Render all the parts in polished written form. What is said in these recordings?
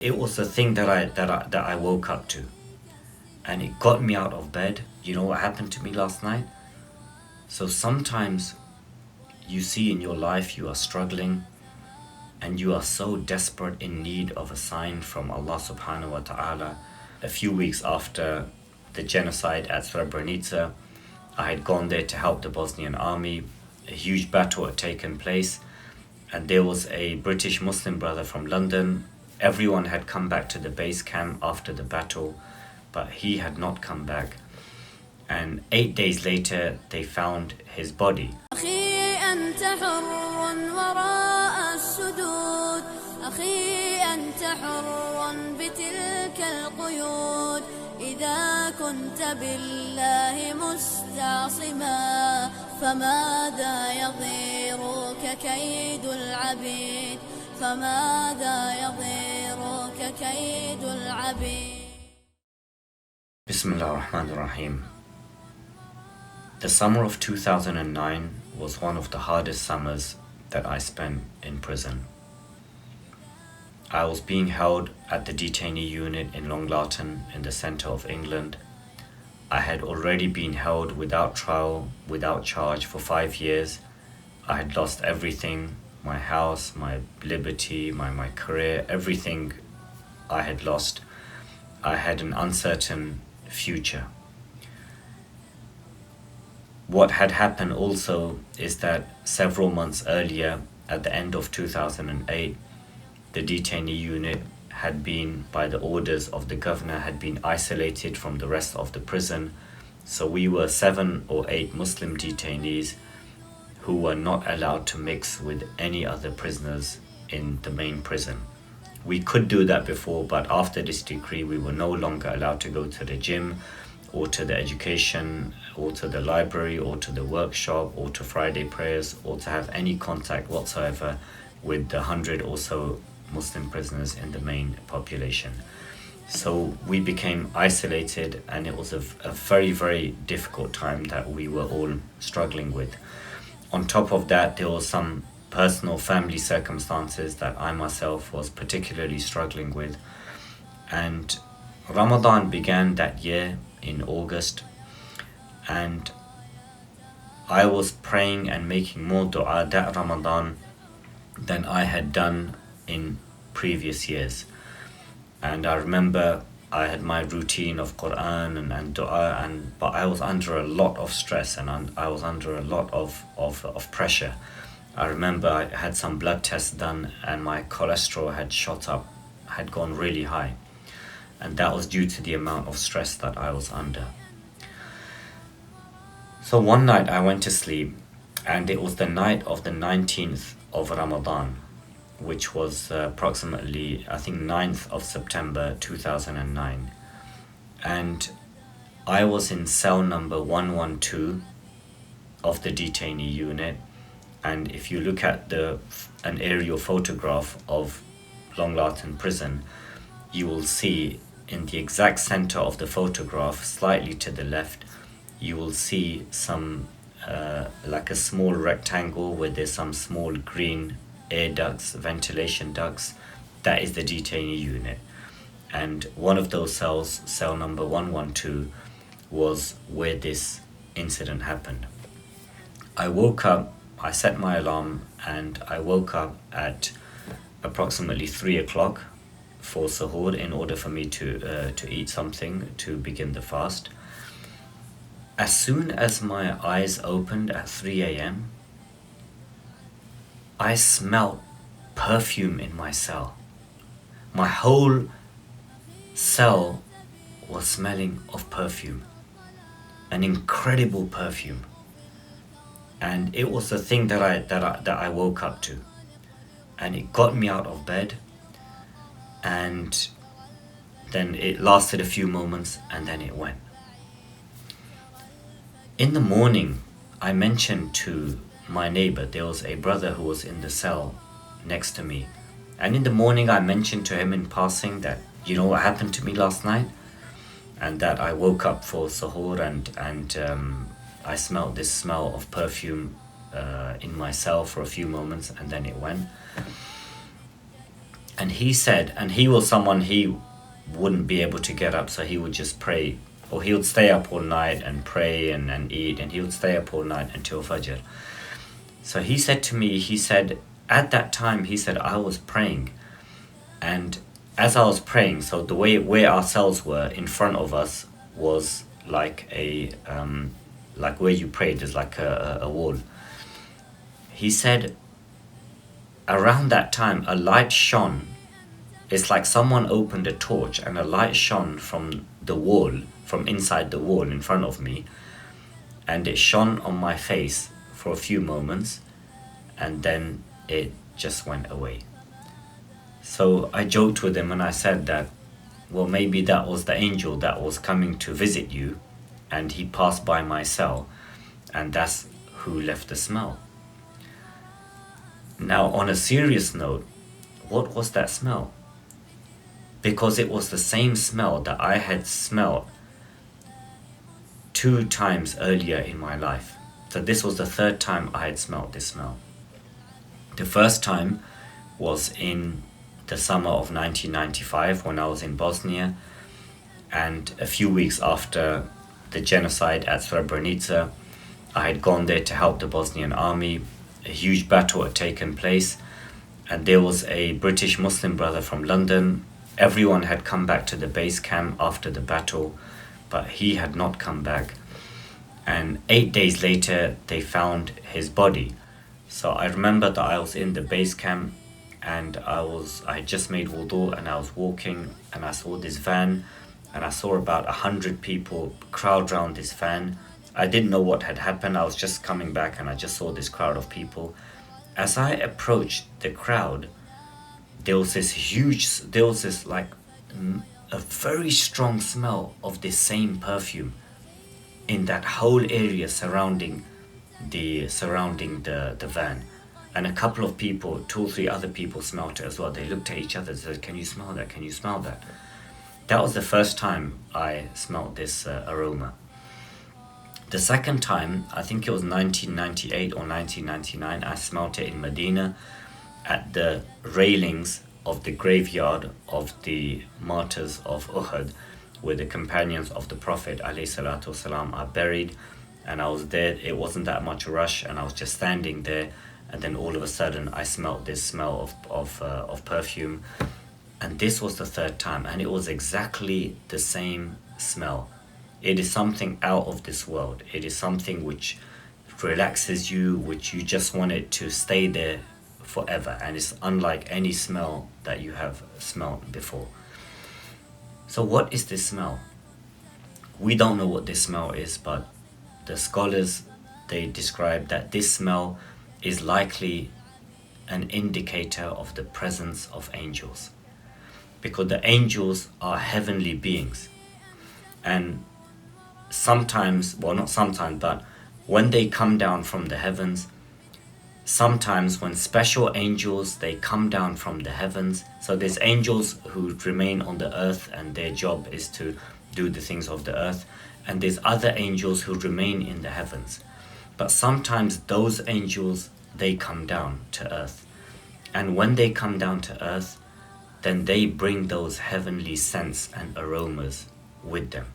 It was the thing that I woke up to, and it got me out of bed. You know what happened to me last night? So sometimes you see in your life you are struggling and you are so desperate in need of a sign from Allah subhanahu wa ta'ala. A few weeks after the genocide at Srebrenica, I had gone there to help the Bosnian army. A huge battle had taken place, and there was a British Muslim brother from London. Everyone had come back to the base camp after the battle, but he had not come back. And 8 days later, they found his body. أخي أنت حر وراء السدود أخي أنت حر بتلك القيود إذا كنت بالله مستعصما فماذا يضيرك كيد العبيد فماذا يضيرك كيد العبيد. Bismillah ar-Rahman ar-Rahim. The summer of 2009 was one of the hardest summers that I spent in prison. I was being held at the detainee unit in Long Lartin in the centre of England. I had already been held without trial, without charge for 5 years. I had lost everything, my house, my liberty, my career, everything I had lost. I had an uncertain future. What had happened also is that several months earlier, at the end of 2008, the detainee unit had been, by the orders of the governor, had been isolated from the rest of the prison. So we were 7 or 8 Muslim detainees who were not allowed to mix with any other prisoners in the main prison. We could do that before, but after this decree, we were no longer allowed to go to the gym or to the education or to the library or to the workshop or to Friday prayers or to have any contact whatsoever with the 100 or so Muslim prisoners in the main population. So we became isolated, and it was a very, very difficult time that we were all struggling with. On top of that, there was some personal family circumstances that I myself was particularly struggling with. And Ramadan began that year in August, and I was praying and making more dua that Ramadan than I had done in previous years. And I remember I had my routine of Quran and dua, but I was under a lot of stress, and I was under a lot of pressure. I remember I had some blood tests done, and my cholesterol had shot up, had gone really high. And that was due to the amount of stress that I was under. So one night I went to sleep, and it was the night of the 19th of Ramadan, which was approximately, I think, 9th of September 2009. And I was in cell number 112 of the detainee unit. And if you look at an aerial photograph of Long Lartin prison, you will see in the exact center of the photograph, slightly to the left, you will see some like a small rectangle where there's some small green air ducts, ventilation ducts. That is the detainee unit. And one of those cells, cell number 112, was where this incident happened. I woke up, I set my alarm, and I woke up at approximately 3 o'clock for suhoor in order for me to eat something to begin the fast. As soon as my eyes opened at 3 a.m., I smelled perfume in my cell. My whole cell was smelling of perfume, an incredible perfume. And it was the thing that I woke up to, and it got me out of bed. And then it lasted a few moments, and then it went. In the morning, I mentioned to my neighbor, there was a brother who was in the cell next to me. And in the morning, I mentioned to him in passing that, you know what happened to me last night? And that I woke up for suhoor, and I smelled this smell of perfume in my cell for a few moments, and then it went. And he said, and he was someone, he wouldn't be able to get up, so he would just pray, or he would stay up all night and pray and eat, and he would stay up all night until Fajr. So he said to me, he said, at that time, he said, I was praying, and as I was praying, so the way where our cells were in front of us was like a like where you prayed, there's like a wall. He said, around that time, a light shone. It's like someone opened a torch and a light shone from the wall, from inside the wall in front of me, and it shone on my face for a few moments, and then it just went away. So I joked with him and I said that, well, maybe that was the angel that was coming to visit you, and he passed by my cell, and that's who left the smell. Now, on a serious note, what was that smell? Because it was the same smell that I had smelled 2 times earlier in my life. So this was the 3rd time I had smelled this smell. The first time was in the summer of 1995 when I was in Bosnia, and a few weeks after the genocide at Srebrenica, I had gone there to help the Bosnian army. A huge battle had taken place, and there was a British Muslim brother from London. Everyone had come back to the base camp after the battle, but he had not come back. And 8 days later, they found his body. So I remember that I was in the base camp, and I had just made wudu, and I was walking, and I saw this van, and I saw about 100 people crowd around this van. I didn't know what had happened. I was just coming back, and I just saw this crowd of people. As I approached the crowd, there was like a very strong smell of the same perfume in that whole area surrounding the van. And a couple of people, 2 or 3 other people smelled it as well. They looked at each other and said, can you smell that? Can you smell that? That was the first time I smelled this aroma. The second time, I think it was 1998 or 1999, I smelled it in Medina at the railings of the graveyard of the martyrs of Uhud, where the companions of the Prophet ﷺ are buried. And I was there, it wasn't that much rush, and I was just standing there, and then all of a sudden I smelled this smell of perfume. And this was the 3rd time, and it was exactly the same smell. It is something out of this world. It is something which relaxes you, which you just want it to stay there forever, and it's unlike any smell that you have smelled before. So what is this smell? We don't know what this smell is, but the scholars, they describe that this smell is likely an indicator of the presence of angels, because the angels are heavenly beings, and sometimes, well, not sometimes, but when they come down from the heavens, sometimes when special angels, they come down from the heavens. So there's angels who remain on the earth, and their job is to do the things of the earth, and there's other angels who remain in the heavens. But sometimes those angels, they come down to earth, and when they come down to earth, then they bring those heavenly scents and aromas with them.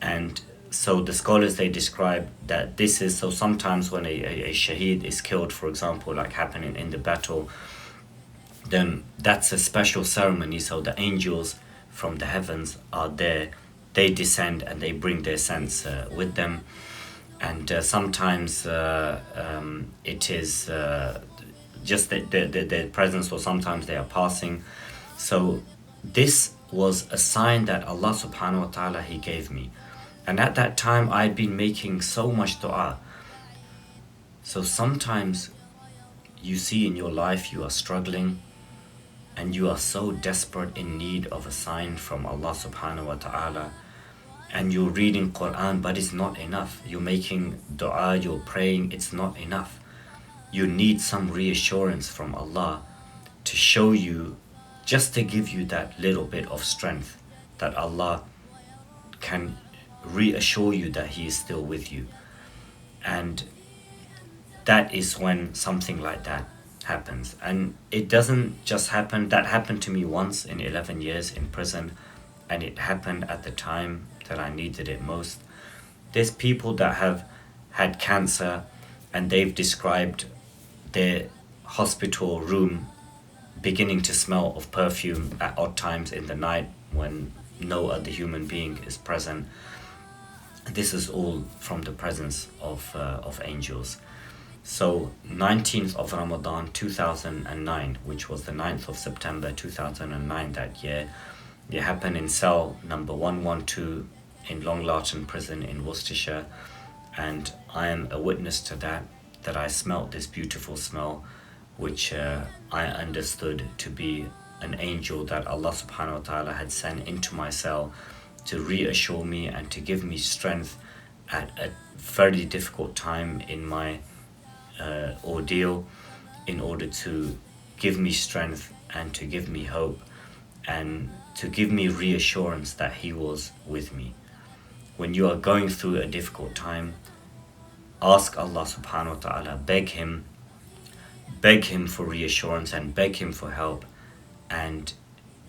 And so the scholars, they describe that this is, so sometimes when a shaheed is killed, for example, like happening in the battle, then that's a special ceremony. So the angels from the heavens are there, they descend and they bring their scents with them. And sometimes it is just their presence, or sometimes they are passing. So this was a sign that Allah subhanahu wa ta'ala, He gave me. And at that time, I had been making so much dua. So sometimes you see in your life you are struggling, and you are so desperate in need of a sign from Allah subhanahu wa ta'ala, and you're reading Quran, but it's not enough. You're making dua, you're praying, it's not enough. You need some reassurance from Allah to show you, just to give you that little bit of strength, that Allah can reassure you that He is still with you. And that is when something like that happens. And it doesn't just happen. That happened to me once in 11 years in prison, and it happened at the time that I needed it most. There's people that have had cancer, and they've described their hospital room beginning to smell of perfume at odd times in the night when no other human being is present. This is all from the presence of angels. So 19th of Ramadan 2009, which was the 9th of September 2009 that year, it happened in cell number 112 in Long Larton prison in Worcestershire, and I am a witness to that I smelt this beautiful smell, which I understood to be an angel that Allah subhanahu wa ta'ala had sent into my cell to reassure me and to give me strength at a very difficult time in my ordeal, in order to give me strength and to give me hope and to give me reassurance that He was with me. When you are going through a difficult time, ask Allah subhanahu wa ta'ala, beg Him for reassurance and beg Him for help, and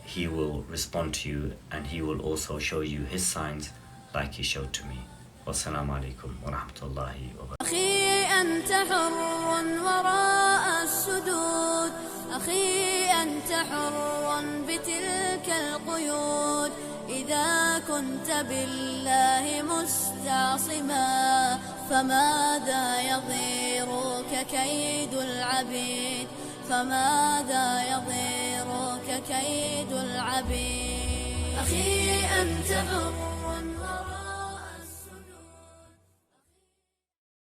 He will respond to you, and He will also show you His signs like He showed to me. Wassalamu alaikum wa rahmatullahi wa barakatuh. أخي أنت حر وراء السدود، أخي أنت حر بتلك القيود، إذا كنت بالله مستعصما فماذا يضيرك كيد العبيد، فماذا يضيرك كيد العبيد. أخي أنت حر